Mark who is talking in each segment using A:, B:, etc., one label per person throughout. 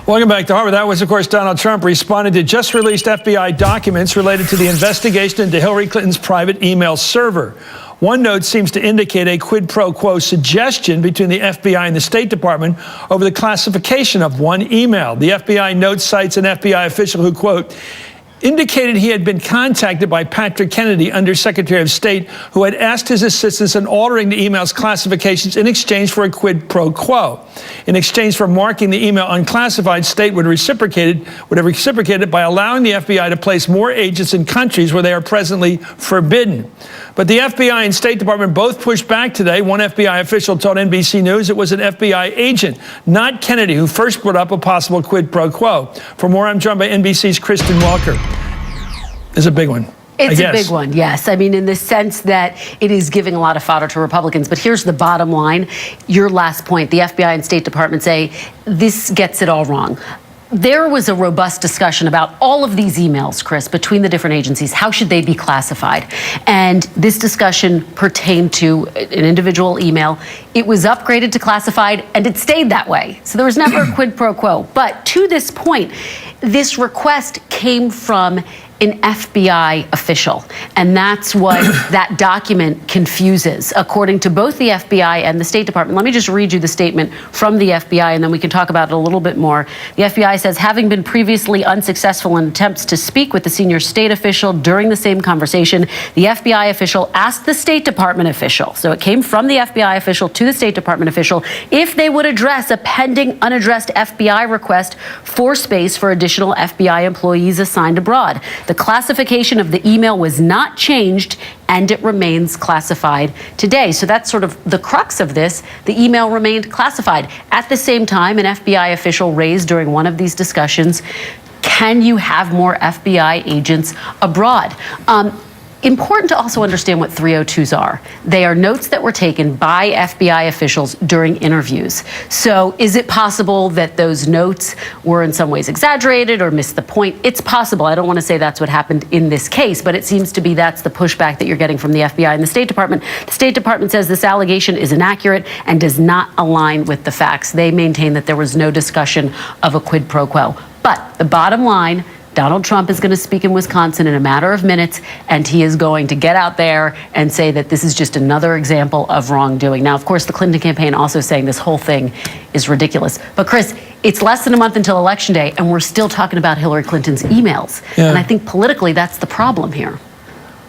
A: Welcome back to Harbor. That was, of course, Donald Trump responding to just released FBI documents related to the investigation into Hillary Clinton's private email server. One note seems to indicate a quid pro quo suggestion between the FBI and the State Department over the classification of one email. The FBI note cites an FBI official who, quote, indicated he had been contacted by Patrick Kennedy, Undersecretary of State, who had asked his assistance in altering the email's classifications in exchange for a quid pro quo. In exchange for marking the email unclassified, State would have reciprocated by allowing the FBI to place more agents in countries where they are presently forbidden. But the FBI and State Department both pushed back today. One FBI official told NBC News it was an FBI agent, not Kennedy, who first brought up a possible quid pro quo. For more, I'm joined by NBC's Kristen Walker. It's a big one.
B: It's a big one, yes. I mean, in the sense that it is giving a lot of fodder to Republicans. But here's the bottom line. Your last point, the FBI and State Department say this gets it all wrong. There was a robust discussion about all of these emails, Chris, between the different agencies. How should they be classified? And this discussion pertained to an individual email. It was upgraded to classified, and it stayed that way. So there was never a quid pro quo. But to this point, this request came from an FBI official, and that's what that document confuses, according to both the FBI and the State Department. Let me just read you the statement from the FBI, and then we can talk about it a little bit more. The FBI says, having been previously unsuccessful in attempts to speak with the senior state official during the same conversation, the FBI official asked the State Department official, so it came from the FBI official to the State Department official, if they would address a pending unaddressed FBI request for space for additional FBI employees assigned abroad. The classification of the email was not changed, and it remains classified today. So that's sort of the crux of this. The email remained classified. At the same time, an FBI official raised during one of these discussions, can you have more FBI agents abroad? Important to also understand what 302s are. They are notes that were taken by FBI officials during interviews. So is it possible that those notes were in some ways exaggerated or missed the point? It's possible. I don't want to say that's what happened in this case, but it seems to be that's the pushback that you're getting from the FBI and the State Department. The State Department says this allegation is inaccurate and does not align with the facts. They maintain that there was no discussion of a quid pro quo. But the bottom line, Donald Trump is going to speak in Wisconsin in a matter of minutes, and he is going to get out there and say that this is just another example of wrongdoing. Now, of course, the Clinton campaign also saying this whole thing is ridiculous. But, Chris, it's less than a month until Election Day, and we're still talking about Hillary Clinton's emails. Yeah. And I think politically that's the problem here.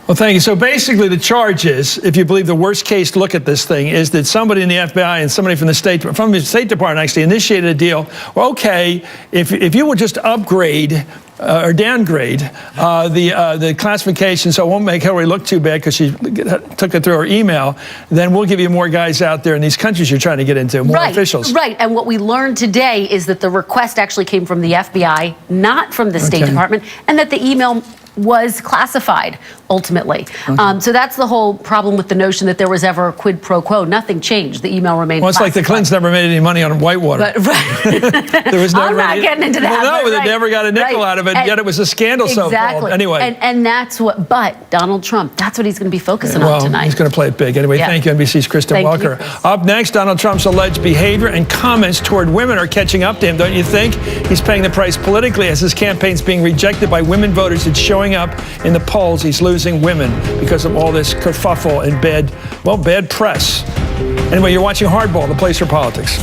A: Well, thank you. So basically the charge is, if you believe the worst case look at this thing, is that somebody in the FBI and somebody from the State Department actually initiated a deal. Well, okay, if you would just upgrade or downgrade the classification so it won't make Hillary look too bad because she took it through her email, then we'll give you more guys out there in these countries you're trying to get into, more officials.
B: Right, and what we learned today is that the request actually came from the FBI, not from the State Department, and that the email was classified ultimately. So that's the whole problem with the notion that there was ever a quid pro quo. Nothing changed. The email remained
A: classified.
B: Well, it's
A: like the Clintons never made any money on Whitewater.
B: But, right.
A: There was never
B: I'm not getting into that.
A: Well, no,
B: they
A: never got a nickel out of it, yet it was a scandal so-called. Anyway.
B: And that's what, but Donald Trump, that's what he's going to be focusing on tonight.
A: He's going to play it big. Anyway, thank you, NBC's Kristen Walker. Up next, Donald Trump's alleged behavior and comments toward women are catching up to him, don't you think? He's paying the price politically as his campaign's being rejected by women voters. It's showing up in the polls. He's losing women because of all this kerfuffle and bad press. Anyway, you're watching Hardball, the place for politics.